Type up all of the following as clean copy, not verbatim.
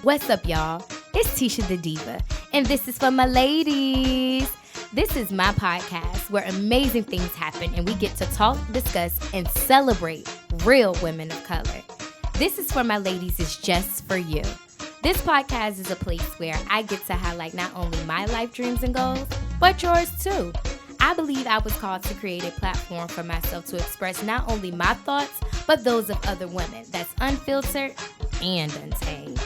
What's up, y'all? It's Ticia The Diva, and this is for my ladies. This is my podcast where amazing things happen and we get to talk, discuss, and celebrate real women of color. This is for my ladies is just for you. This podcast is a place where I get to highlight not only my life dreams and goals, but yours too. I believe I was called to create a platform for myself to express not only my thoughts, but those of other women that's unfiltered and untamed.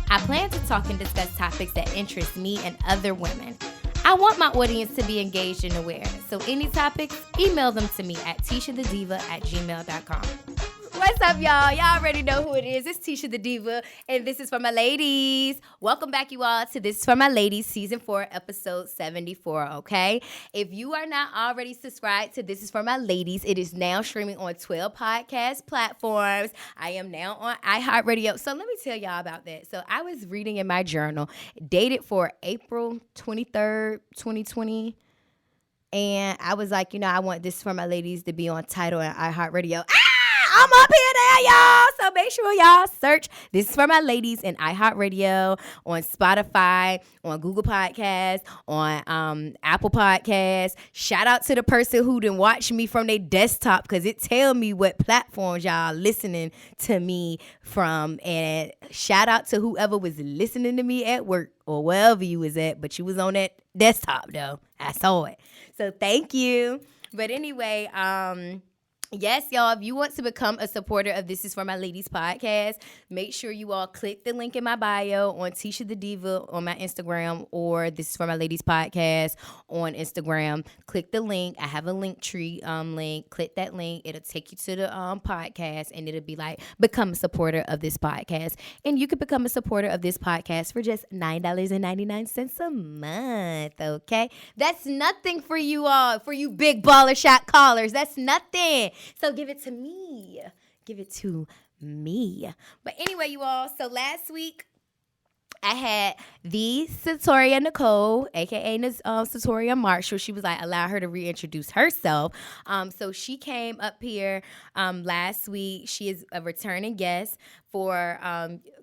I plan to talk and discuss topics that interest me and other women. I want my audience to be engaged and aware. So any topics, email them to me at ticiathediva@gmail.com. What's up, y'all? Y'all already know who it is. It's Ticia The Diva, and this is for my ladies. Welcome back, you all, to This is for My Ladies, Season 4, Episode 74, okay? If you are not already subscribed to This is for My Ladies, it is now streaming on 12 podcast platforms. I am now on iHeartRadio. So let me tell y'all about that. So I was reading in my journal, dated for April 23rd, 2020, and I was like, I want This is for My Ladies to be on Tidal and iHeartRadio. I'm up here now, y'all. So make sure y'all search This is for My Ladies in iHeartRadio, on Spotify, on Google Podcasts, on Apple Podcasts. Shout out to the person who didn't watch me from their desktop because it tell me what platforms y'all listening to me from. And shout out to whoever was listening to me at work or wherever you was at, but you was on that desktop though. I saw it. So thank you. But anyway, yes, y'all, if you want to become a supporter of This is for My Ladies podcast, make sure you all click the link in my bio on Ticia The Diva on my Instagram or This is for My Ladies podcast on Instagram. Click the link. I have a link tree link. Click that link. It'll take you to the podcast, and it'll be like, become a supporter of this podcast. And you can become a supporter of this podcast for just $9.99 a month, okay? That's nothing for you all, for you big baller shot callers. That's nothing. So give it to me. Give it to me. But anyway, you all, so last week I had the Satoria Nicole, a.k.a. Satoria Marshall. She was like, allow her to reintroduce herself. So she came up here last week. She is a returning guest for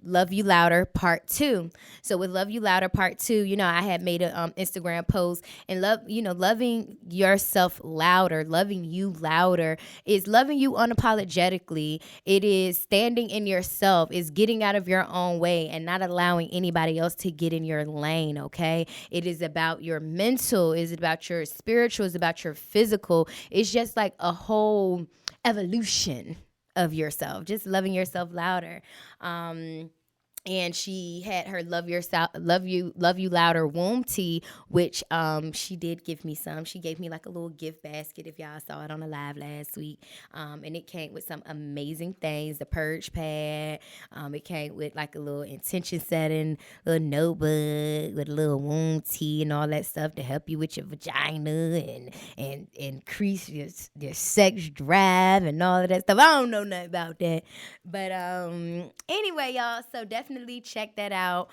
Love You Louder Part 2. So with Love You Louder Part 2, I had made an Instagram post, and loving yourself louder, loving you louder is loving you unapologetically. It is standing in yourself, is getting out of your own way and not allowing anybody else to get in your lane, okay? It is about your mental, it's about your spiritual, it's about your physical. It's just like a whole evolution of yourself, just loving yourself louder. And she had her love you louder womb tea, which she did give me some. She gave me like a little gift basket, if y'all saw it on the live last week. And it came with some amazing things, the purge pad. It came with like a little intention setting, little notebook with a little womb tea and all that stuff to help you with your vagina and increase your sex drive and all of that stuff. I don't know nothing about that. But anyway, y'all, so definitely check that out.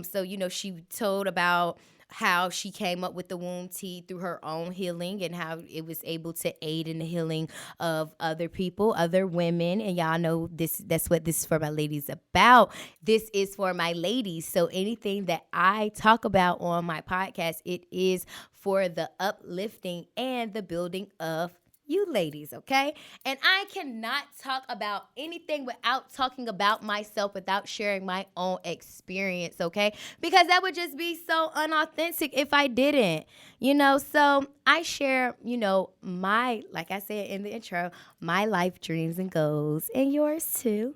So she told about how she came up with the womb tea through her own healing and how it was able to aid in the healing of other people, other women. And y'all know that's what This is for My Ladies about. This is for my ladies. So anything that I talk about on my podcast, it is for the uplifting and the building of you ladies, okay? And I cannot talk about anything without talking about myself, without sharing my own experience, okay? Because that would just be so unauthentic if I didn't, So I share, like I said in the intro, my life dreams and goals, and yours too.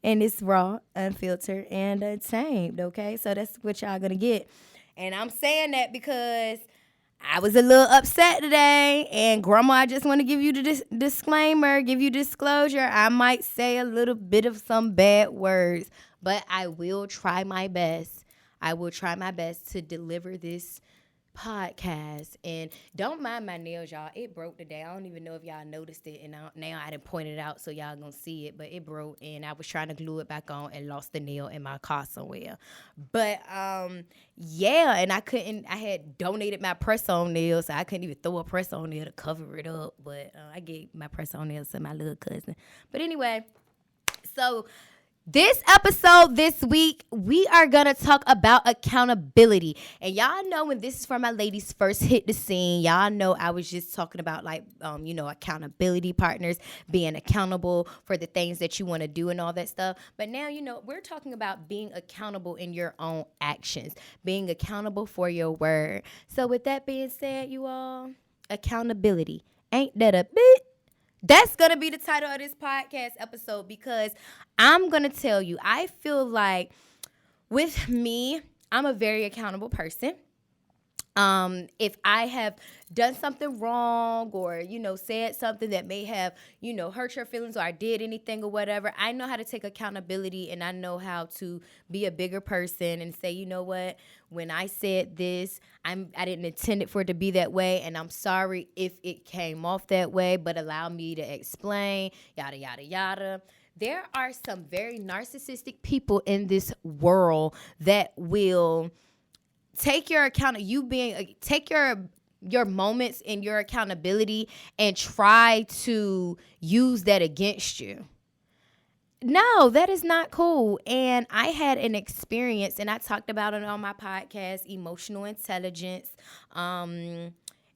And it's raw, unfiltered, and untamed, okay? So that's what y'all gonna get. And I'm saying that because I was a little upset today, and Grandma, I just want to give you the disclaimer, give you disclosure. I might say a little bit of some bad words, but I will try my best. I will try my best to deliver this podcast. And don't mind my nails, y'all. It broke today. I don't even know if y'all noticed it, and now I didn't point it out so y'all gonna see it, but it broke, and I was trying to glue it back on and lost the nail in my car somewhere. But yeah, and I had donated my press-on nails, so I couldn't even throw a press-on nail to cover it up, but I gave my press-on nails to my little cousin. But anyway, so This episode this week, we are going to talk about accountability. And y'all know when this is for my ladies first hit the scene, y'all know I was just talking about accountability partners, being accountable for the things that you want to do and all that stuff. But now, we're talking about being accountable in your own actions, being accountable for your word. So with that being said, you all, accountability. Ain't that a bit? That's going to be the title of this podcast episode because I'm going to tell you, I feel like with me, I'm a very accountable person. If I have done something wrong or, said something that may have, hurt your feelings or I did anything or whatever, I know how to take accountability and I know how to be a bigger person and say, you know what, when I said this, I didn't intend it for it to be that way and I'm sorry if it came off that way, but allow me to explain, yada, yada, yada. There are some very narcissistic people in this world that will take your take your moments and your accountability and try to use that against you. No, that is not cool. And I had an experience, and I talked about it on my podcast, Emotional Intelligence.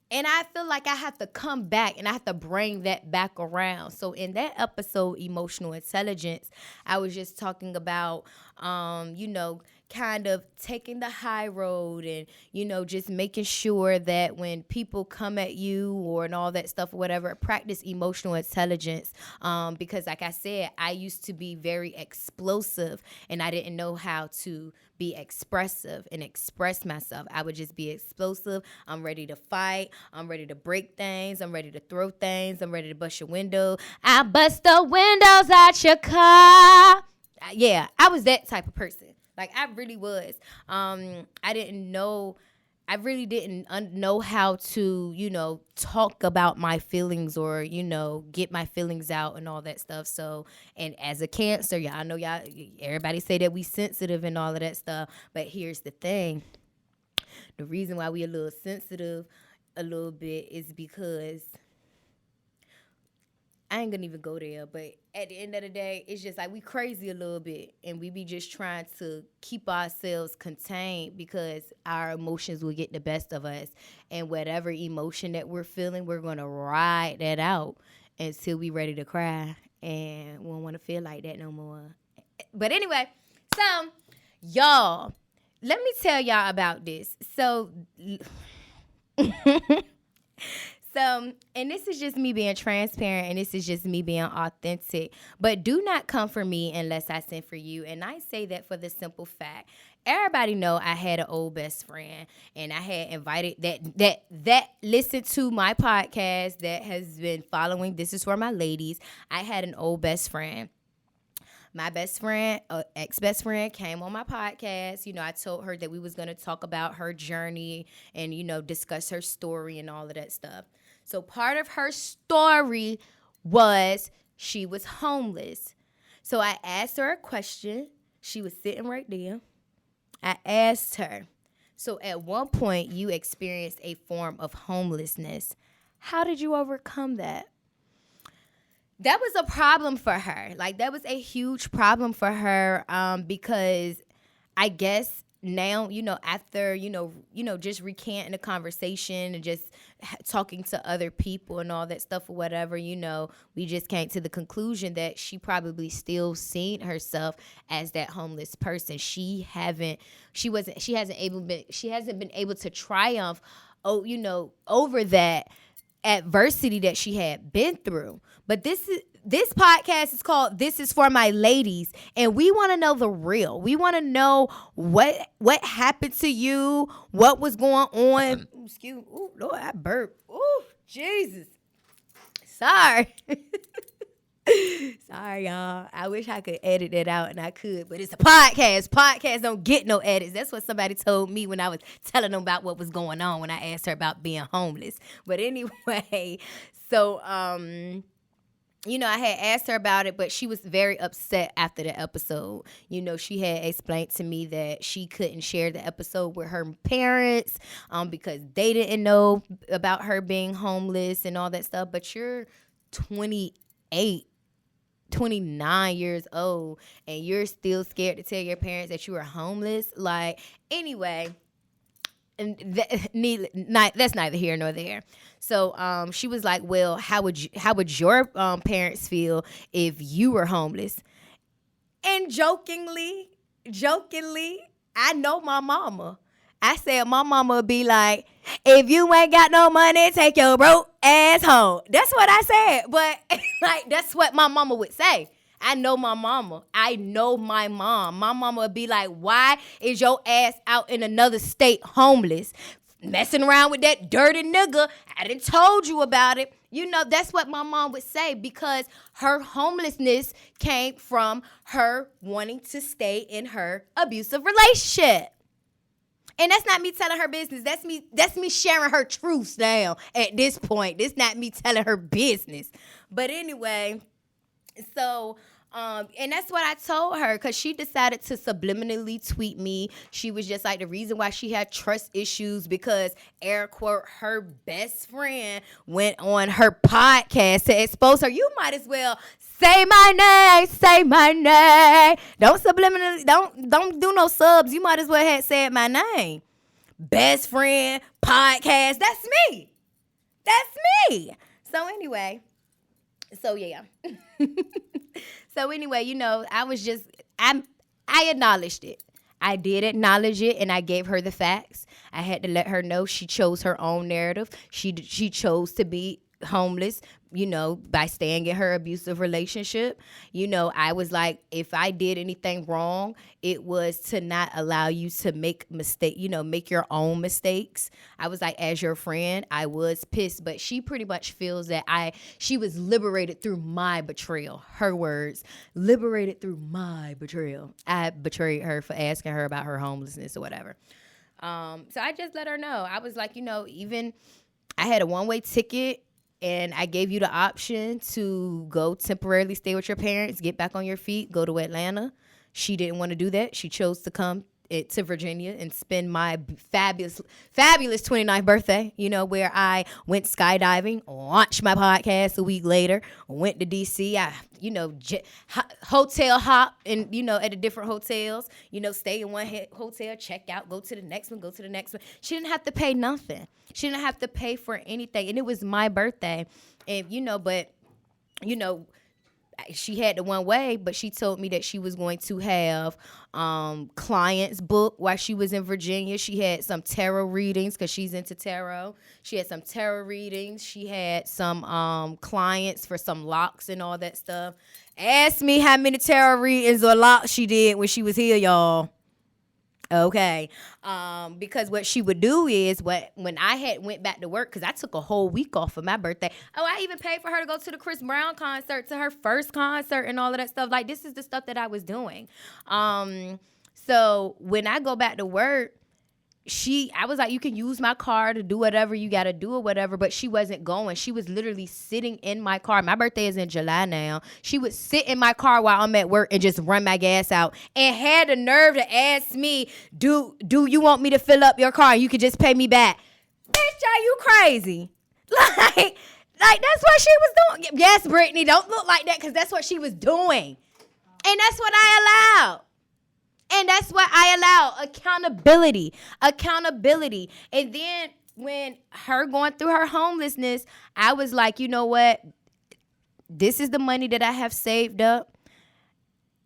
And I feel like I have to come back and I have to bring that back around. So in that episode, Emotional Intelligence, I was just talking about, kind of taking the high road and, just making sure that when people come at you or and all that stuff or whatever, practice emotional intelligence. Because like I said, I used to be very explosive and I didn't know how to be expressive and express myself. I would just be explosive. I'm ready to fight. I'm ready to break things. I'm ready to throw things. I'm ready to bust your window. I bust the windows out your car. Yeah, I was that type of person. Like, I really was. I really didn't know how to, talk about my feelings or, get my feelings out and all that stuff. So, and as a Cancer, everybody say that we sensitive and all of that stuff. But here's the thing. The reason why we a little sensitive a little bit is because I ain't gonna even go there, but at the end of the day, it's just like we crazy a little bit and we be just trying to keep ourselves contained because our emotions will get the best of us. And whatever emotion that we're feeling, we're gonna ride that out until we ready to cry and we don't wanna feel like that no more. But anyway, so y'all, let me tell y'all about this. So and this is just me being transparent and this is just me being authentic. But do not come for me unless I send for you. And I say that for the simple fact. Everybody know I had an old best friend and I had invited that listened to my podcast, that has been following This Is For My Ladies. I had an old best friend. My best friend, ex-best friend, came on my podcast. I told her that we was going to talk about her journey and, discuss her story and all of that stuff. So part of her story was she was homeless. So I asked her a question. She was sitting right there. I asked her, so at one point you experienced a form of homelessness. How did you overcome that? That was a problem for her. Like, that was a huge problem for her because I guess now, after, just recanting the conversation and just talking to other people and all that stuff or whatever, we just came to the conclusion that she probably still seen herself as that homeless person. She hasn't been able to triumph, over that adversity that she had been through. But this podcast is called This Is For My Ladies, and we want to know the real. We want to know what happened to you, what was going on. Excuse me. Ooh, Lord, I burped. Ooh, Jesus. Sorry. Sorry, y'all. I wish I could edit that out, and I could, but it's a podcast. Podcasts don't get no edits. That's what somebody told me when I was telling them about what was going on when I asked her about being homeless. But anyway, so, I had asked her about it, but she was very upset after the episode. She had explained to me that she couldn't share the episode with her parents because they didn't know about her being homeless and all that stuff. But you're 28. 29 years old and you're still scared to tell your parents that you are homeless. Like, anyway, and that's neither here nor there. So she was like, well, how would your parents feel if you were homeless? And jokingly, I know my mama. I said my mama would be like, if you ain't got no money, take your broke ass home. That's what I said. But like, that's what my mama would say. I know my mama. I know my mom. My mama would be like, why is your ass out in another state homeless? Messing around with that dirty nigga. I done told you about it. You know, that's what my mom would say, because her homelessness came from her wanting to stay in her abusive relationship. And that's not me telling her business. That's me sharing her truths now at this point. This not me telling her business. But anyway, so and that's what I told her, because she decided to subliminally tweet me. She was just like, the reason why she had trust issues because, air quote, her best friend went on her podcast to expose her. You might as well say my name. Don't subliminally, don't do no subs. You might as well have said my name. Best friend, podcast, that's me. So anyway, yeah. So anyway, you know, I acknowledged it. I did acknowledge it, and I gave her the facts. I had to let her know she chose her own narrative. She chose to be homeless, you know, by staying in her abusive relationship. You know, I was like, if I did anything wrong, it was to not allow you to make your own mistakes. I was like, as your friend, I was pissed, but she pretty much feels that she was liberated through my betrayal. Her words, liberated through my betrayal. I betrayed her for asking her about her homelessness or whatever. So I just let her know. I was like, you know, even I had a one-way ticket, and I gave you the option to go temporarily stay with your parents, get back on your feet, go to Atlanta. She didn't want to do that. She chose to come to Virginia and spend my fabulous 29th birthday, you know, where I went skydiving, launched my podcast a week later, went to D.C. I, you know, hotel hop and, you know, at the different hotels, you know, stay in one hotel, check out, go to the next one. She didn't have to pay nothing. She didn't have to pay for anything. And it was my birthday. And, you know, but, you know, she had the one way, but she told me that she was going to have clients booked while she was in Virginia. She had some tarot readings because she's into tarot. She had some tarot readings. She had some clients for some locks and all that stuff. Ask me how many tarot readings or locks she did when she was here, y'all. Okay, because what she would do is when I had went back to work, because I took a whole week off for my birthday. Oh, I even paid for her to go to the Chris Brown concert, to her first concert and all of that stuff. Like, this is the stuff that I was doing. So when I go back to work, I was like, you can use my car to do whatever you got to do or whatever, but she wasn't going. She was literally sitting in my car. My birthday is in July now. She would sit in my car while I'm at work and just run my gas out, and had the nerve to ask me, do you want me to fill up your car and you could just pay me back? Bitch, are you crazy? Like that's what she was doing. Yes, Brittany, don't look like that, because that's what she was doing. And that's what I allowed. And that's what I allow. Accountability. And then when her going through her homelessness, I was like, you know what? This is the money that I have saved up.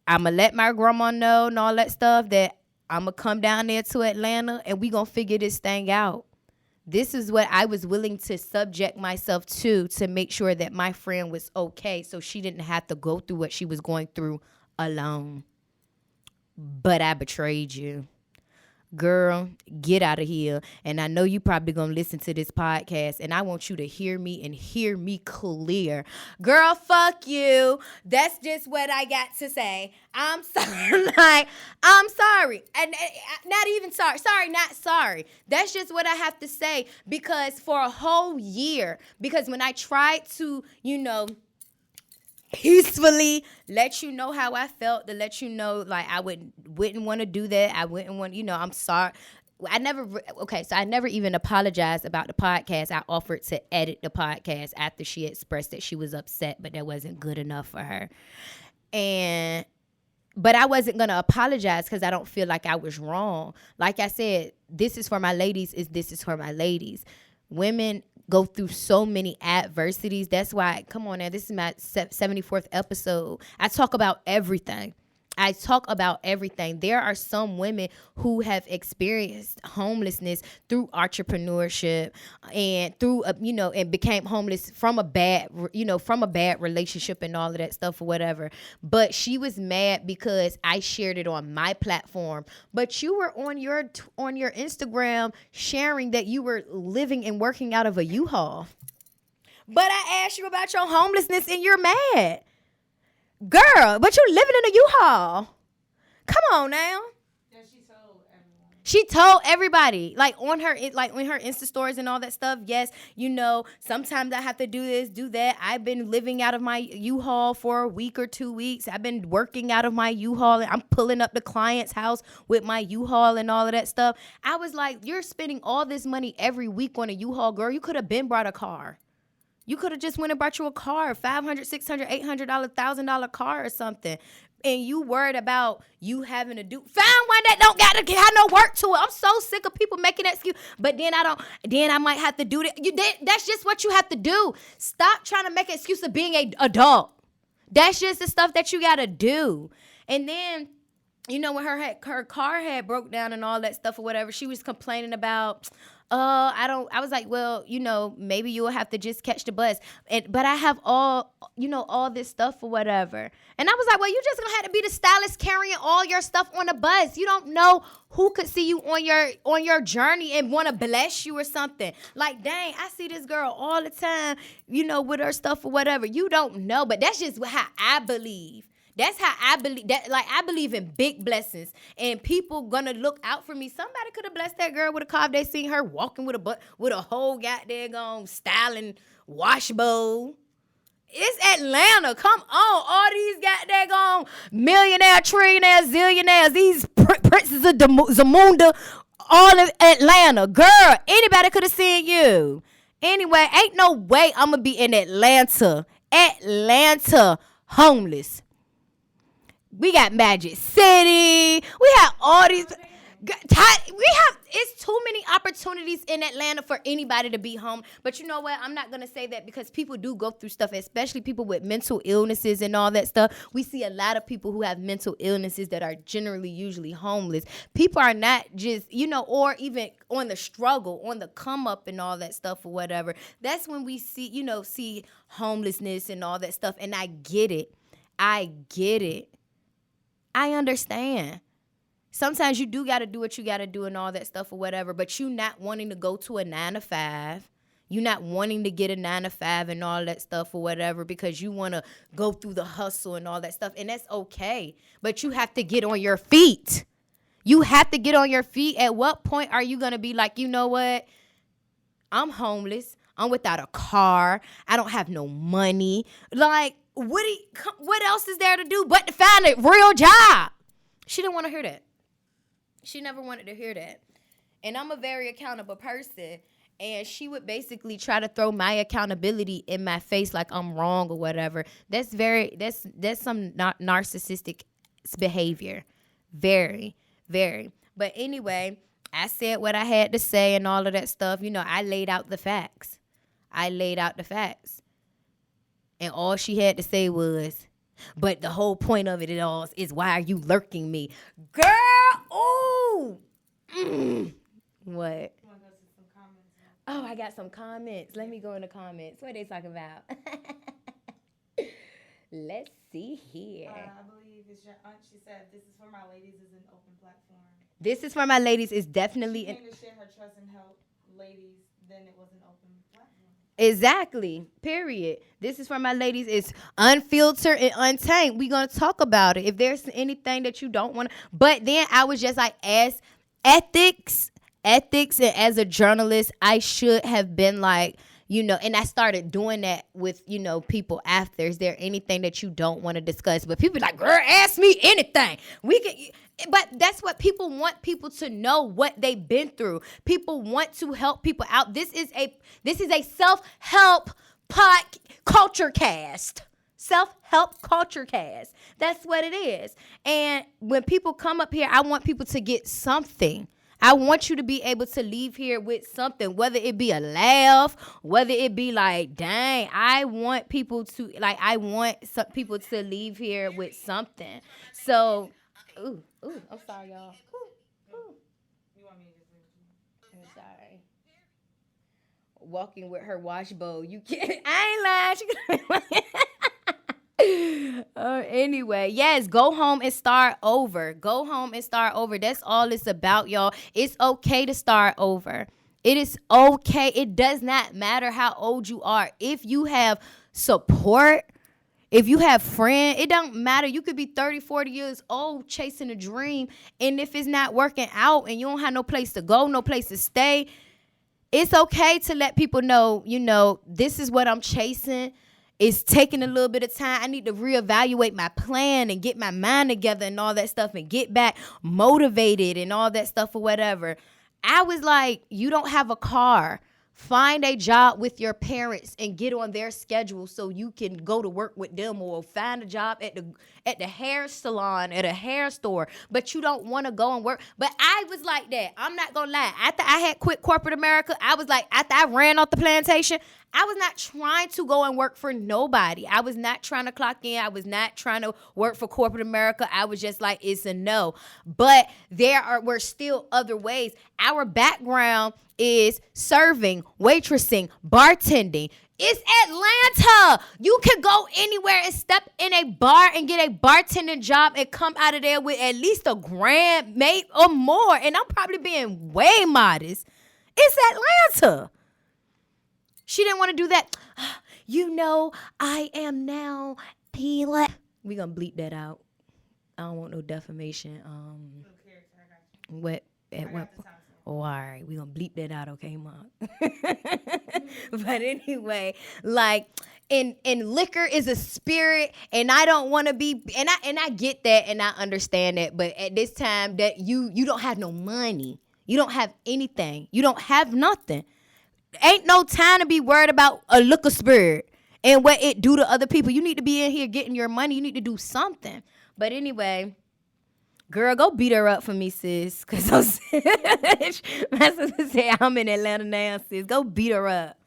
I'm going to let my grandma know and all that stuff, that I'm going to come down there to Atlanta and we going to figure this thing out. This is what I was willing to subject myself to make sure that my friend was okay, so she didn't have to go through what she was going through alone. But I betrayed you. Girl, get out of here. And I know you probably gonna listen to this podcast, and I want you to hear me and hear me clear. Girl, fuck you. That's just what I got to say. I'm sorry. I'm sorry. And not even sorry. Sorry, not sorry. That's just what I have to say, because for a whole year, because when I tried to, you know, peacefully let you know how I felt, to let you know, like, I wouldn't want to do that. I wouldn't want, you know, I'm sorry. I never even apologized about the podcast. I offered to edit the podcast after she expressed that she was upset, but that wasn't good enough for her. But I wasn't going to apologize because I don't feel like I was wrong. Like I said, this is for my ladies. This is for my ladies. Women go through so many adversities. That's why, come on now, this is my 74th episode. I talk about everything. There are some women who have experienced homelessness through entrepreneurship and through, and became homeless from a bad relationship and all of that stuff or whatever. But she was mad because I shared it on my platform. But you were on your Instagram sharing that you were living and working out of a U-Haul. But I asked you about your homelessness and you're mad. Girl, but you living in a U-Haul. Come on now. Yeah, she told everyone. She told everybody, like on her Insta stories and all that stuff. Yes, sometimes I have to do this, do that. I've been living out of my U-Haul for a week or 2 weeks. I've been working out of my U-Haul, and I'm pulling up the client's house with my U-Haul and all of that stuff. I was like, you're spending all this money every week on a U-Haul, girl. You could have been brought a car. You could have just went and bought you a car, $500, $600, $800, $1,000 car or something. And you worried about you having to find one that don't got to have no work to it. I'm so sick of people making that excuse. But then I might have to do that. That's just what you have to do. Stop trying to make an excuse of being an adult. That's just the stuff that you got to do. And then, when her car had broke down and all that stuff or whatever, she was complaining about, I was like, well, maybe you'll have to just catch the bus. But I have all this stuff or whatever. And I was like, well, you just gonna have to be the stylist carrying all your stuff on the bus. You don't know who could see you on your journey and want to bless you or something. Like, dang, I see this girl all the time, with her stuff or whatever. You don't know, but that's just how I believe. That's how I believe that. Like, I believe in big blessings and people gonna look out for me. Somebody could have blessed that girl with a car if they seen her walking with a whole goddamn styling wash bowl. It's Atlanta. Come on, all these goddamn millionaire, trillionaires, zillionaires, these princes of Zamunda, all in Atlanta. Girl, anybody could have seen you. Anyway, ain't no way I'm gonna be in Atlanta homeless. We got Magic City. We have all these. It's too many opportunities in Atlanta for anybody to be home. But you know what? I'm not going to say that because people do go through stuff, especially people with mental illnesses and all that stuff. We see a lot of people who have mental illnesses that are usually homeless. People are not just, or even on the struggle, on the come up and all that stuff or whatever. That's when we see homelessness and all that stuff. And I get it. I understand. Sometimes you do got to do what you got to do and all that stuff or whatever, but you not wanting to go to a 9-to-5. You not wanting to get a 9-to-5 and all that stuff or whatever because you want to go through the hustle and all that stuff, and that's okay. But you have to get on your feet. At what point are you going to be like, you know what? I'm homeless. I'm without a car. I don't have no money. Like, what else is there to do but to find a real job? She didn't want to hear that. She never wanted to hear that. And I'm a very accountable person. And she would basically try to throw my accountability in my face like I'm wrong or whatever. That's some narcissistic behavior. Very, very. But anyway, I said what I had to say and all of that stuff. I laid out the facts. And all she had to say was, but the whole point of it all is, why are you lurking me? Girl, ooh. What? Oh, I got some comments. Let me go in the comments. What are they talking about? Let's see here. I believe it's your aunt. She said, this is for my ladies is an open platform. This is for my ladies is definitely. She came to share her trust and help ladies, then it was an open platform. Exactly. Period. This is for my ladies. It's unfiltered and untamed. We're going to talk about it. If there's anything that you don't want to. But then I was just like, as ethics, and as a journalist, I should have been like, And I started doing that with, people after. Is there anything that you don't want to discuss? But people like, girl, ask me anything. But that's what people want, people to know what they've been through. People want to help people out. This is a self-help culture cast. Self-help culture cast. That's what it is. And when people come up here, I want people to get something. I want you to be able to leave here with something, whether it be a laugh, whether it be like, dang, I want people to leave here with something. So, I'm sorry, y'all. You want me to just leave? I'm sorry. Walking with her wash bowl. You can't. I ain't lying. Anyway, yes, go home and start over. Go home and start over. That's all it's about, y'all. It's okay to start over. It is okay. It does not matter how old you are. If you have support, if you have friends, it don't matter. You could be 30, 40 years old chasing a dream, and if it's not working out and you don't have no place to go, no place to stay, it's okay to let people know, this is what I'm chasing. It's taking a little bit of time. I need to reevaluate my plan and get my mind together and all that stuff and get back motivated and all that stuff or whatever. I was like, you don't have a car. Find a job with your parents and get on their schedule so you can go to work with them, or find a job at the hair salon, at a hair store. But you don't want to go and work. But I was like that. I'm not going to lie. After I had quit corporate America, I was like, after I ran off the plantation, I was not trying to go and work for nobody. I was not trying to clock in. I was not trying to work for corporate America. I was just like, it's a no. But were still other ways. Our background is serving, waitressing, bartending. It's Atlanta. You can go anywhere and step in a bar and get a bartending job and come out of there with at least $1,000 made or more. And I'm probably being way modest. It's Atlanta. She didn't want to do that. I am now. We gonna bleep that out. I don't want no defamation. What? At what? Oh, all right, we gonna bleep that out, okay, Mom? But anyway, like, and liquor is a spirit, and I don't want to be, and I get that, and I understand that, but at this time that you don't have no money, you don't have anything, you don't have nothing. Ain't no time to be worried about a liquor spirit and what it do to other people. You need to be in here getting your money. You need to do something. But anyway, girl, go beat her up for me, sis. Because my sister said I'm in Atlanta now, sis. Go beat her up.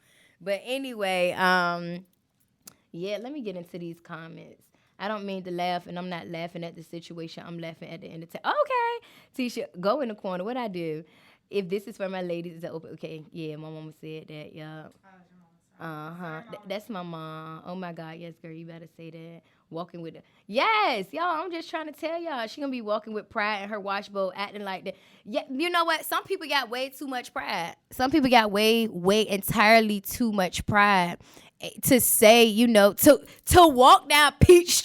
But anyway, let me get into these comments. I don't mean to laugh, and I'm not laughing at the situation. I'm laughing at the entertainment. Okay, Ticia, go in the corner. What I do? If this is for my ladies, is that open? Okay, yeah, my mama said that, yeah. That's my mom. Oh my God, yes, girl, you better say that. Walking with her. Yes, y'all, I'm just trying to tell y'all. She gonna be walking with pride in her wash bowl, acting like that. Yeah, you know what? Some people got way too much pride. Some people got way entirely too much pride to say, to walk down Peach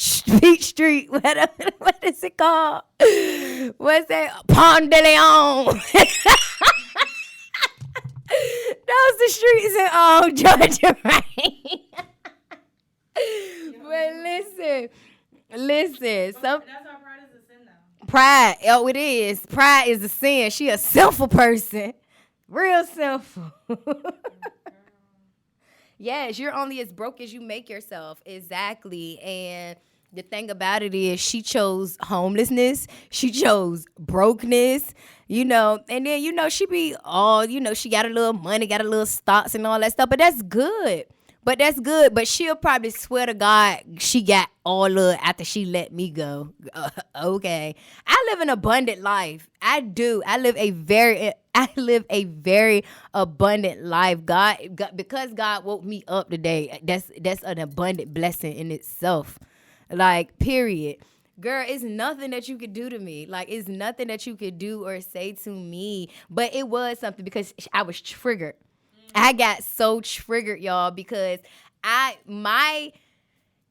Street. What is it called? What's that? Pont de Leon. Those the streets in Georgia, right? But listen. That's our pride is a sin, though. Pride, it is. Pride is a sin. She a sinful person. Real sinful. Yes, you're only as broke as you make yourself. Exactly. And the thing about it is she chose homelessness. She chose brokenness, and then, she be all, she got a little money, got a little stocks and all that stuff. But that's good. But she'll probably swear to God she got all of it after she let me go. Okay. I live an abundant life. I do. I live a very abundant life. God, because God woke me up today, that's an abundant blessing in itself. Like, period. Girl, it's nothing that you could do to me. Like, it's nothing that you could do or say to me. But it was something because I was triggered. I got so triggered, y'all, because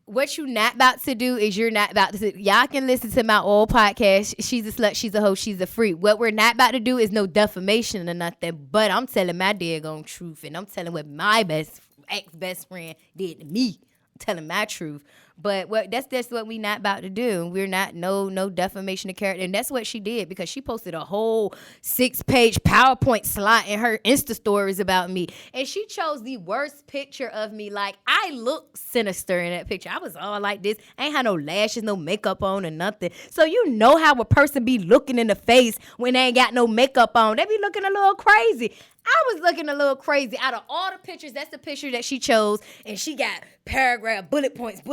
what you not about to do is you're not about to. Y'all can listen to my old podcast. She's a slut, she's a hoe, she's a freak. What we're not about to do is no defamation or nothing. But I'm telling my daggone truth, and I'm telling what my best ex-best friend did to me. I'm telling my truth. But that's what we not about to do. We're not no defamation of character. And that's what she did, because she posted a whole 6-page PowerPoint slide in her Insta stories about me. And she chose the worst picture of me. Like, I look sinister in that picture. I was all like this. I ain't had no lashes, no makeup on or nothing. So you know how a person be looking in the face when they ain't got no makeup on. They be looking a little crazy. I was looking a little crazy. Out of all the pictures, that's the picture that she chose. And she got paragraph, bullet points.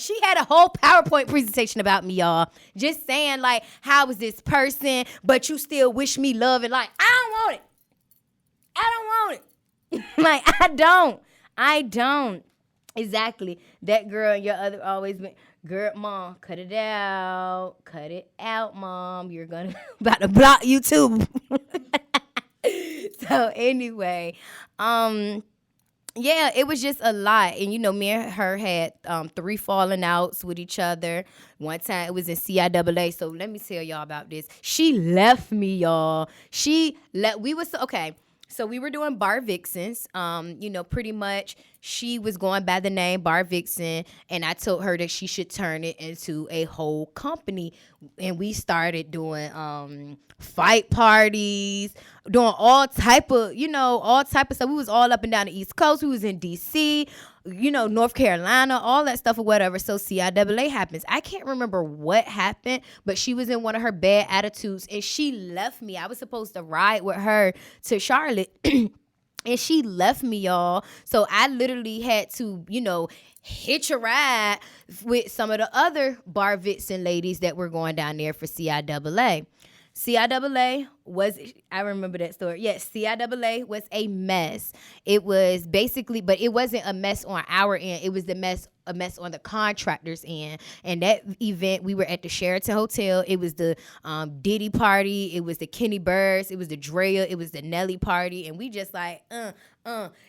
She had a whole PowerPoint presentation about me, y'all. Just saying, like, how is this person, but you still wish me love, and like, I don't want it. Like, I don't. Exactly. That girl and your other always been, girl, mom, cut it out, mom. You're gonna about to block you too. So anyway, yeah, it was just a lot. And, me and her had 3 falling outs with each other. One time it was in CIAA. So let me tell y'all about this. She left me, y'all. So we were doing Bar Vixens. Pretty much she was going by the name Bar Vixen, and I told her that she should turn it into a whole company. And we started doing fight parties, doing all type of stuff. We was all up and down the East Coast. We was in DC, North Carolina, all that stuff or whatever. So CIAA happens. I can't remember what happened, but she was in one of her bad attitudes and she left me. I was supposed to ride with her to Charlotte. And she left me, y'all. So I literally had to, hitch a ride with some of the other Bar Vixen ladies that were going down there for CIAA. CIAA was, I remember that story. Yes, CIAA was a mess. It was basically, but it wasn't a mess on our end. It was a mess on the contractor's end. And that event, we were at the Sheraton Hotel. It was the Diddy party. It was the Kenny Burrs. It was the Drea. It was the Nelly party. And we just like,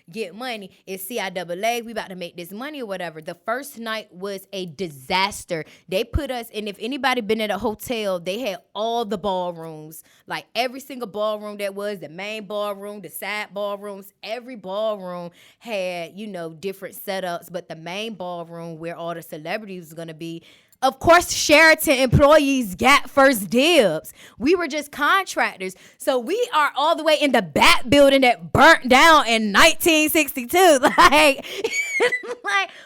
get money. It's CIAA. We about to make this money or whatever. The first night was a disaster. They put us, and if anybody been at a hotel, they had all the ballrooms, like every single ballroom that was, the main ballroom, the side ballrooms, every ballroom had, different setups, but the main ballroom where all the celebrities was going to be, of course, Sheraton employees got first dibs. We were just contractors. So we are all the way in the back building that burnt down in 1962. Like,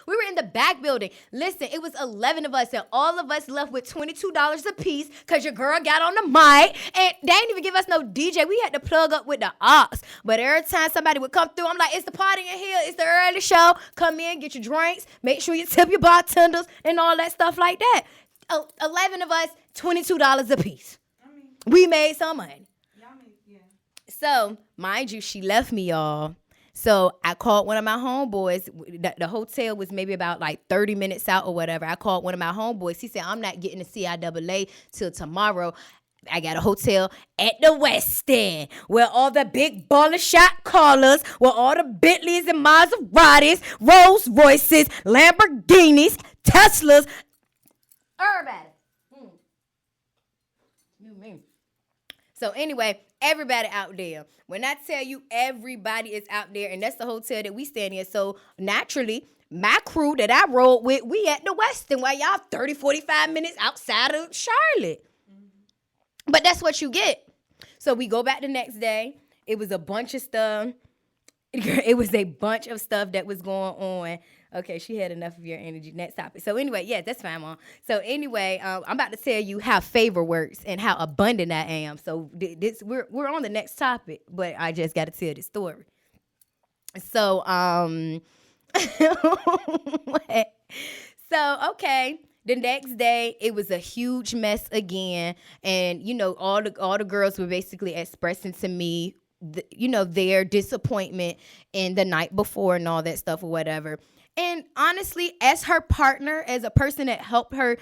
we were in the back building. Listen, it was 11 of us, and all of us left with $22 a piece because your girl got on the mic, and they didn't even give us no DJ. We had to plug up with the ops. But every time somebody would come through, I'm like, it's the party in here. It's the early show. Come in, get your drinks. Make sure you tip your bartenders and all that stuff like that. 11 of us, $22 a piece. We made some money. Yeah. So, mind you, she left me, y'all. So I called one of my homeboys. The hotel was maybe about like 30 minutes out or whatever. I called one of my homeboys. He said, I'm not getting to CIAA till tomorrow. I got a hotel at the West End where all the big baller shot callers, where all the Bentleys and Maseratis, Rolls Royces, Lamborghinis, Teslas, everybody. You mean? So anyway, everybody out there. When I tell you everybody is out there, and that's the hotel that we stand in. So naturally, my crew that I rode with, we at the Westin while y'all 30, 45 minutes outside of Charlotte. Mm-hmm. But that's what you get. So we go back the next day. It was a bunch of stuff. It was a bunch of stuff that was going on. Okay, she had enough of your energy. Next topic. So anyway, yeah, that's fine, Mom. So anyway, I'm about to tell you how favor works and how abundant I am. So we're on the next topic, but I just got to tell this story. So okay. The next day, it was a huge mess again, and all the girls were basically expressing to me, their disappointment in the night before and all that stuff or whatever. And honestly, as her partner, as a person that helped her,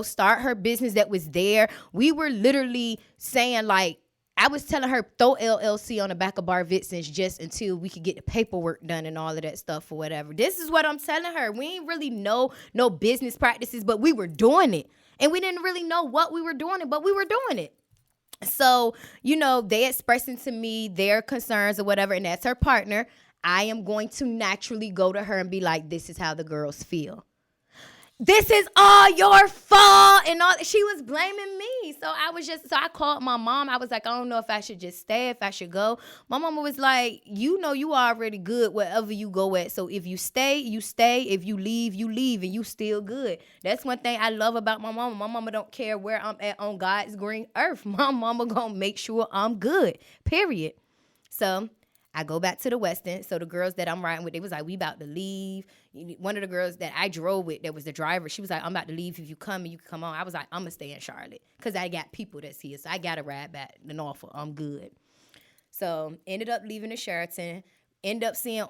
start her business that was there, we were literally saying, like, I was telling her, throw LLC on the back of Bar Vixens just until we could get the paperwork done and all of that stuff or whatever. This is what I'm telling her. We ain't really know no business practices, but we were doing it. And we didn't really know what we were doing, but we were doing it. So, they expressing to me their concerns or whatever, and that's her partner. I am going to naturally go to her and be like, this is how the girls feel. This is all your fault. And all she was blaming me. So I called my mom. I was like, I don't know if I should just stay, if I should go. My mama was like, you know, you already good wherever you go at. So if you stay, you stay. If you leave, and you still good. That's one thing I love about my mama. My mama don't care where I'm at on God's green earth. My mama gonna make sure I'm good, period. So I go back to the West End. So the girls that I'm riding with, they was like, we about to leave. One of the girls that I drove with, that was the driver, she was like, I'm about to leave. If you come, you can come on. I was like, I'm going to stay in Charlotte because I got people that's here. So I got to ride back to Norfolk. I'm good. So ended up leaving the Sheraton. End up seeing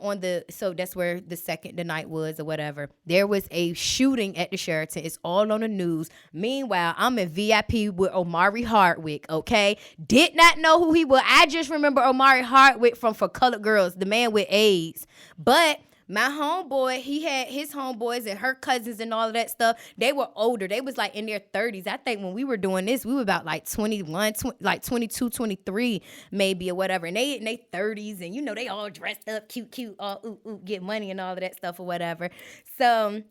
so that's where the night was or whatever. There was a shooting at the Sheraton. It's all on the news. Meanwhile, I'm in VIP with Omari Hardwick, okay? Did not know who he was. I just remember Omari Hardwick from For Colored Girls, the man with AIDS. But my homeboy, he had his homeboys and her cousins and all of that stuff. They were older. They was like in their 30s. I think when we were doing this, we were about like 21, like 22, 23 maybe or whatever. And they in their 30s and, you know, they all dressed up, cute, all get money and all of that stuff or whatever. So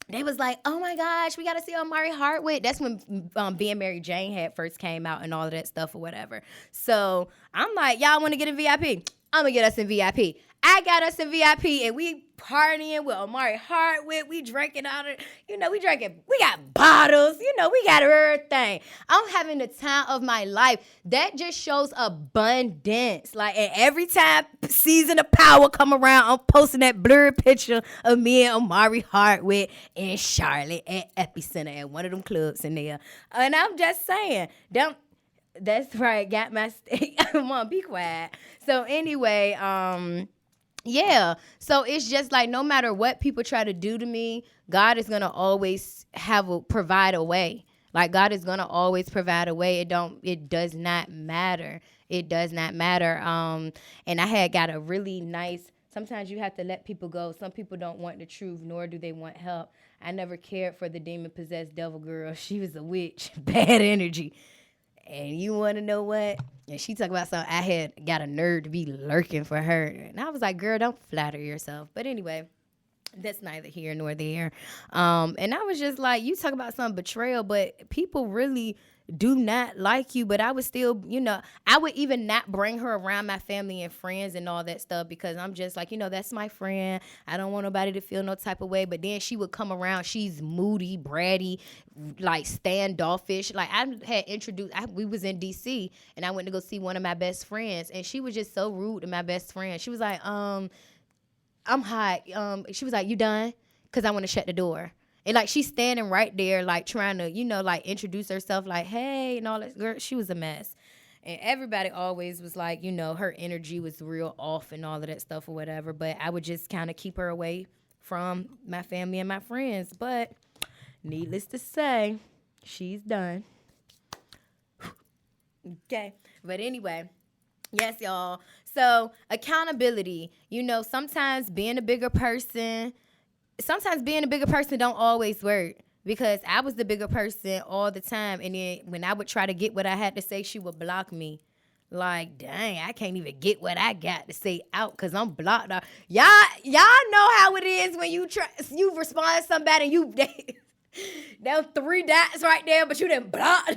they was like, oh my gosh, we got to see Omari Hardwick. That's when Being Mary Jane had first came out and all of that stuff or whatever. So I'm like, y'all want to get in VIP? I'm going to get us in VIP. I got us in VIP and we partying with Omari Hardwick. We drinking out of, we got bottles, we got everything. I'm having the time of my life. That just shows abundance. Like, and every time Season of Power come around, I'm posting that blurred picture of me and Omari Hardwick in Charlotte at Epicenter at one of them clubs in there. And I'm just saying, that's right, got my steak. Come on, be quiet. So anyway, yeah, so it's just like no matter what people try to do to me, God is gonna always provide a way. Like God is gonna always provide a way. It does not matter. It does not matter. And I had got a really nice. Sometimes you have to let people go. Some people don't want the truth, nor do they want help. I never cared for the demon-possessed devil girl. She was a witch, bad energy. And you want to know what? And she talked about something I had got a nerve to be lurking for her. And I was like, girl, don't flatter yourself. But anyway, that's neither here nor there. And I was just like, you talk about some betrayal, but people really do not like you. But I would still, I would even not bring her around my family and friends and all that stuff because I'm just like, that's my friend. I don't want nobody to feel no type of way. But then she would come around. She's moody, bratty, like standoffish. Like I had introduced, we was in DC and I went to go see one of my best friends and she was just so rude to my best friend. She was like, I'm hot. She was like, you done? Because I want to shut the door. And, like, she's standing right there, like, trying to, like, introduce herself, like, hey, and all that. Girl, she was a mess. And everybody always was like, her energy was real off and all of that stuff or whatever. But I would just kind of keep her away from my family and my friends. But needless to say, she's done. Okay. But anyway, yes, y'all. So, accountability. Sometimes being a bigger person don't always work because I was the bigger person all the time. And then when I would try to get what I had to say, she would block me. Like, dang, I can't even get what I got to say out because I'm blocked out. Y'all know how it is when you respond to somebody and you, there 3 dots right there, but you didn't block.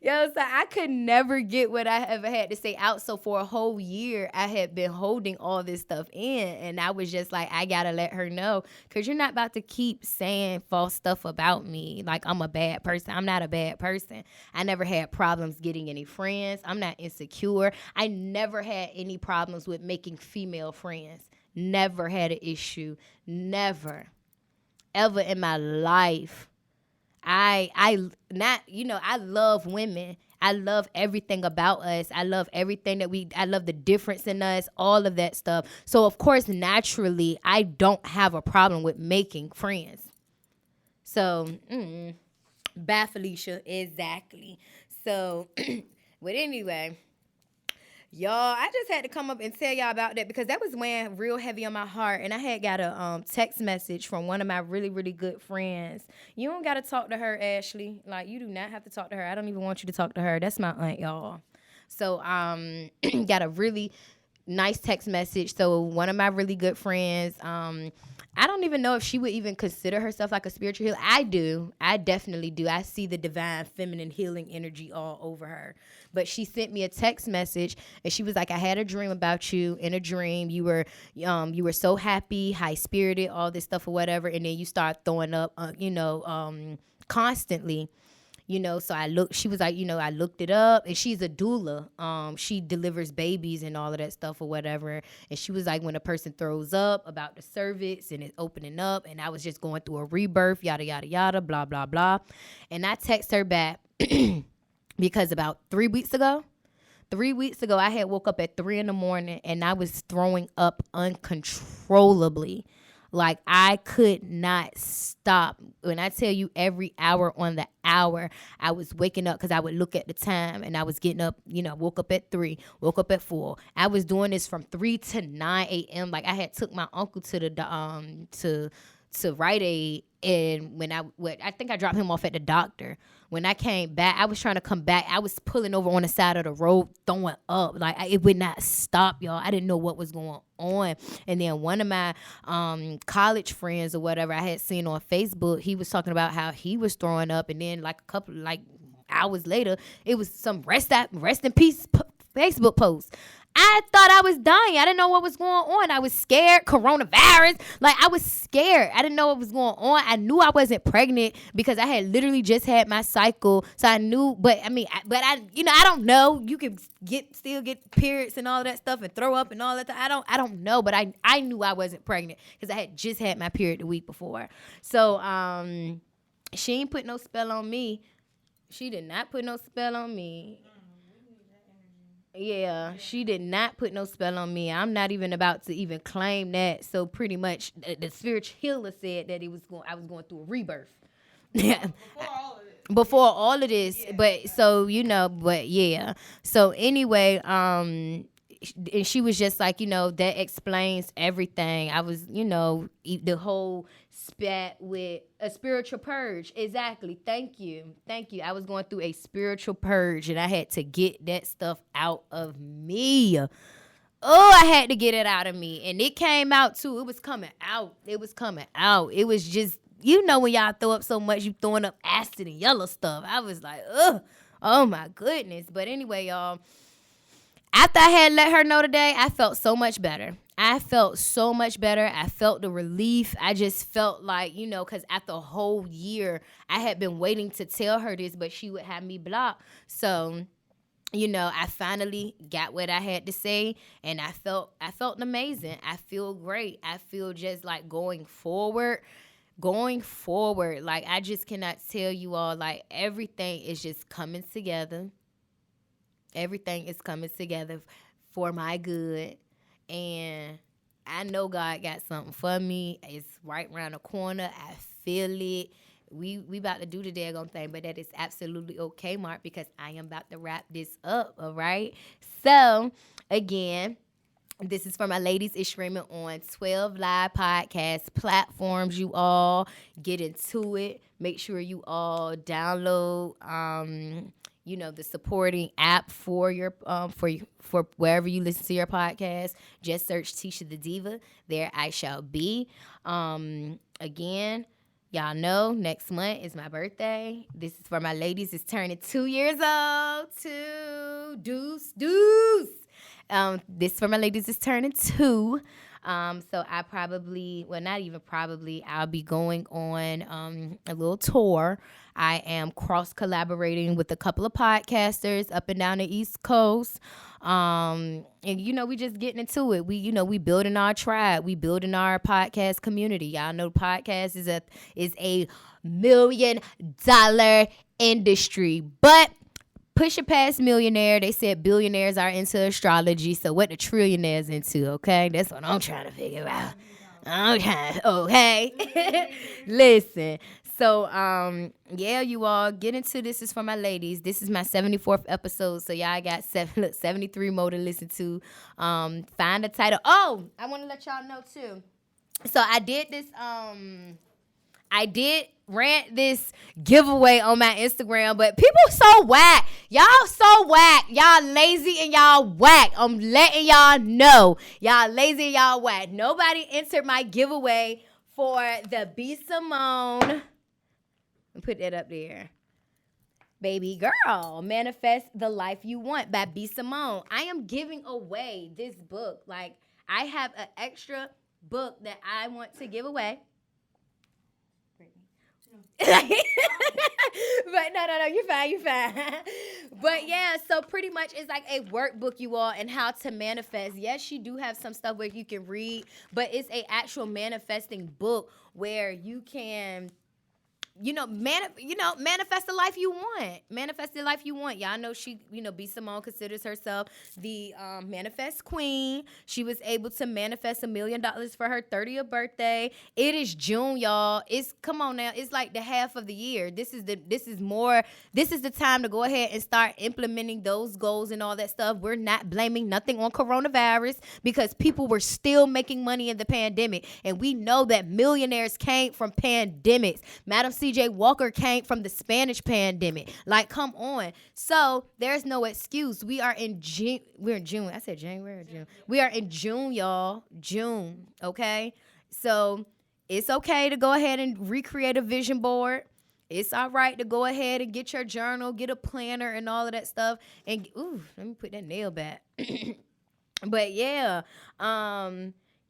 So I could never get what I ever had to say out. So for a whole year, I had been holding all this stuff in. And I was just like, I got to let her know. Because you're not about to keep saying false stuff about me. Like, I'm a bad person. I'm not a bad person. I never had problems getting any friends. I'm not insecure. I never had any problems with making female friends. Never had an issue. Never. Ever in my life. I love women. I love everything about us. I love everything I love the difference in us, all of that stuff. So, of course, naturally, I don't have a problem with making friends. So, bye, Felicia. Exactly. So, but anyway, y'all, I just had to come up and tell y'all about that because that was weighing real heavy on my heart. And I had got a text message from one of my really, really good friends. You don't got to talk to her, Ashley. Like, you do not have to talk to her. I don't even want you to talk to her. That's my aunt, y'all. So, got a really nice text message. So one of my really good friends, I don't even know if she would even consider herself like a spiritual healer. I do. I definitely do. I see the divine feminine healing energy all over her. But she sent me a text message and she was like, I had a dream about you. In a dream, you were so happy, high spirited, all this stuff or whatever. And then you start throwing up, constantly. So she was like, I looked it up, and she's a doula. She delivers babies and all of that stuff or whatever. And she was like, when a person throws up, about the cervix and it's opening up, and I was just going through a rebirth, yada, yada, yada, blah, blah, blah. And I text her back because about 3 weeks ago, I had woke up at 3 a.m. and I was throwing up uncontrollably. Like, I could not stop. When I tell you every hour on the hour, I was waking up because I would look at the time and I was getting up, woke up at 3, woke up at 4. I was doing this from 3 to 9 a.m. Like, I had took my uncle to the to Rite Aid, and I think I dropped him off at the doctor. When I came back, I was trying to come back. I was pulling over on the side of the road, throwing up. Like, it would not stop, y'all. I didn't know what was going on. And then one of my college friends or whatever I had seen on Facebook, he was talking about how he was throwing up. And then like a couple hours later, it was some rest in peace Facebook post. I thought I was dying. I didn't know what was going on. I was scared. Coronavirus. Like, I was scared. I didn't know what was going on. I knew I wasn't pregnant because I had literally just had my cycle. So I knew, but I don't know. You can still get periods and all of that stuff and throw up and all that. I don't know, but I knew I wasn't pregnant because I had just had my period the week before. So she ain't put no spell on me. She did not put no spell on me. Yeah, she did not put no spell on me. I'm not even about to even claim that. So pretty much, the spiritual healer said that I was going through a rebirth. Yeah. Before all of this, yeah. But yeah. So anyway, and she was just like, that explains everything. I was, the whole spat with a spiritual purge. Exactly. Thank you. I was going through a spiritual purge and I had to get that stuff out of me. Oh, I had to get it out of me. And it came out too. It was coming out. It was just, when y'all throw up so much, you throwing up acid and yellow stuff. I was like, ugh, oh my goodness. But anyway, y'all, after I had let her know today, I felt so much better. I felt the relief. I just felt like, because after a whole year, I had been waiting to tell her this, but she would have me blocked. So, I finally got what I had to say, and I felt amazing. I feel great. I feel just like going forward, like, I just cannot tell you all, like, everything is just coming together. Everything is coming together for my good. And I know God got something for me. It's right around the corner. I feel it. We about to do the daggone thing, but that is absolutely okay, Mark, because I am about to wrap this up, all right? So, again, this is for my ladies. It's streaming on 12 live podcast platforms. You all get into it. Make sure you all download the supporting app for your for wherever you listen to your podcast. Just search Ticia The Diva. There I shall be. Again, y'all know next month is my birthday. This is for my ladies. It's turning 2 years old. Deuce. This for my ladies is turning 2. So I probably, well, not even probably, I'll be going on a little tour. I am cross-collaborating with a couple of podcasters up and down the East Coast. And, we just getting into it. We building our tribe. We building our podcast community. Y'all know podcast is a $1 million industry. But push it past millionaire. They said billionaires are into astrology. So what the trillionaires into, okay? That's what I'm trying to figure out. Okay. Listen. So, you all get into this. Is for my ladies. This is my 74th episode. So y'all got 73 more to listen to. Find the title. Oh, I want to let y'all know too. So I did this, I did rant this giveaway on my Instagram, but people so whack. Y'all so whack. Y'all lazy and y'all whack. I'm letting y'all know. Y'all lazy and y'all whack. Nobody entered my giveaway for the B. Simone. Put that up there. Baby girl, Manifest the Life You Want by B. Simone. I am giving away this book. Like, I have an extra book that I want to give away. But no, you're fine. But yeah, so pretty much it's like a workbook, you all, and how to manifest. Yes, you do have some stuff where you can read, but it's a actual manifesting book where you can manifest the life you want. Manifest the life you want. Y'all know she, B. Simone considers herself the manifest queen. She was able to manifest $1 million for her 30th birthday. It is June, y'all. Come on now. It's like the half of the year. This is the time to go ahead and start implementing those goals and all that stuff. We're not blaming nothing on coronavirus because people were still making money in the pandemic. And we know that millionaires came from pandemics. Madam C.J. Walker came from the Spanish pandemic. Like, come on. So there's no excuse. We are in June. We're in June. I said January or June. We are in June, y'all. June. Okay. So it's okay to go ahead and recreate a vision board. It's all right to go ahead and get your journal, get a planner and all of that stuff. And let me put that nail back. But yeah,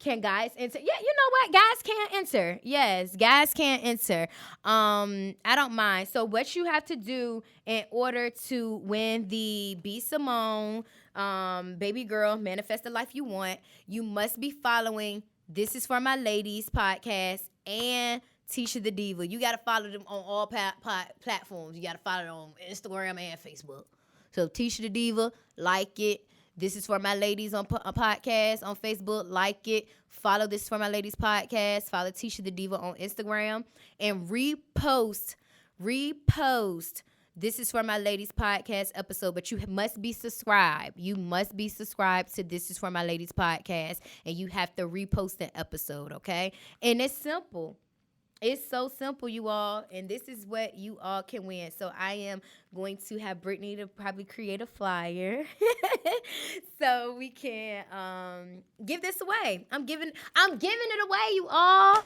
can guys enter? Yeah, you know what? Guys can't enter. Yes, guys can't enter. I don't mind. So what you have to do in order to win the B. Simone, Baby Girl, Manifest the Life You Want, you must be following This Is For My Ladies podcast and Ticia The Diva. You got to follow them on all platforms. You got to follow them on Instagram and Facebook. So Ticia The Diva, like it. This Is For My Ladies on a podcast on Facebook. Like it. Follow This Is For My Ladies podcast. Follow Ticia The Diva on Instagram. And repost This Is For My Ladies podcast episode. But you must be subscribed. You must be subscribed to This Is For My Ladies podcast. And you have to repost the episode, okay? And it's simple. It's so simple, you all, and this is what you all can win. So I am going to have Brittany to probably create a flyer so we can give this away. I'm giving it away, you all.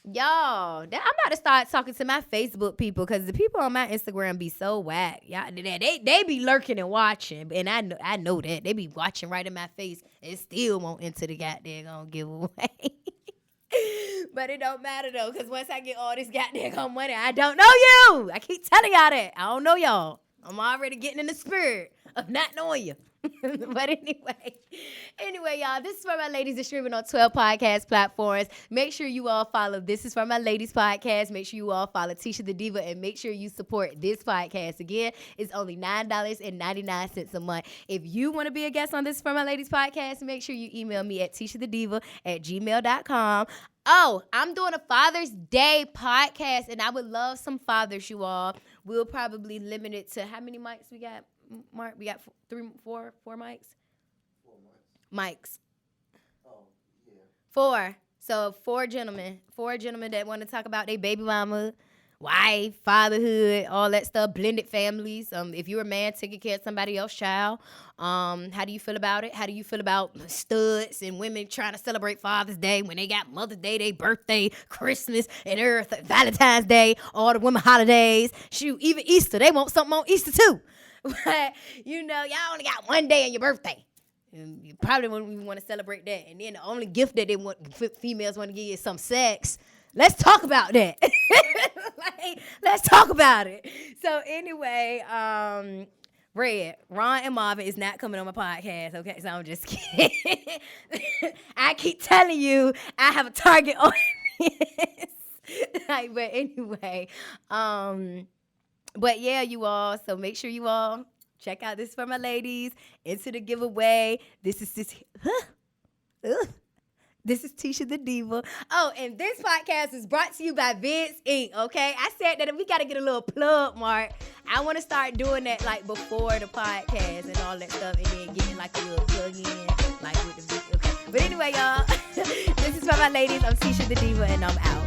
Y'all, I'm about to start talking to my Facebook people because the people on my Instagram be so whack. Y'all, they be lurking and watching, and I know that. They be watching right in my face and still won't enter the goddamn giveaway. But it don't matter, though, because once I get all this goddamn money, I don't know you. I keep telling y'all that. I don't know y'all. I'm already getting in the spirit of not knowing you. But anyway, y'all, This Is For My Ladies is streaming on 12 podcast platforms. Make sure you all follow This Is For My Ladies podcast. Make sure you all follow Ticia The Diva, and make sure you support this podcast. Again, it's only $9.99 a month. If you want to be a guest on This Is For My Ladies podcast, make sure you email me at ticiathediva@gmail.com. Oh, I'm doing a Father's Day podcast, and I would love some fathers, you all. We'll probably limit it to how many mics we got? Mark, we got four mics? 4 mics. Oh, yeah. 4. So 4 gentlemen that want to talk about their baby mama, wife, fatherhood, all that stuff, blended families. If you're a man taking care of somebody else's child, how do you feel about it? How do you feel about studs and women trying to celebrate Father's Day when they got Mother's Day, their birthday, Christmas, and Earth, Valentine's Day, all the women holidays? Shoot, even Easter, they want something on Easter too. But, y'all only got one day on your birthday. And you probably wouldn't even want to celebrate that. And then the only gift that females want to give you is some sex. Let's talk about that. Let's talk about it. So anyway, Ron and Marvin is not coming on my podcast, okay? So I'm just kidding. I keep telling you I have a target audience. But anyway, but yeah, you all. So make sure you all check out This For My Ladies. Enter the giveaway. This is Ticia The Diva. Oh, and this podcast is brought to you by Vince Inc., okay? I said that we got to get a little plug, Mark. I want to start doing that, like, before the podcast and all that stuff, and then getting, like, a little plug in, like, with the video. Okay. But anyway, y'all, This Is For My Ladies. I'm Ticia The Diva, and I'm out.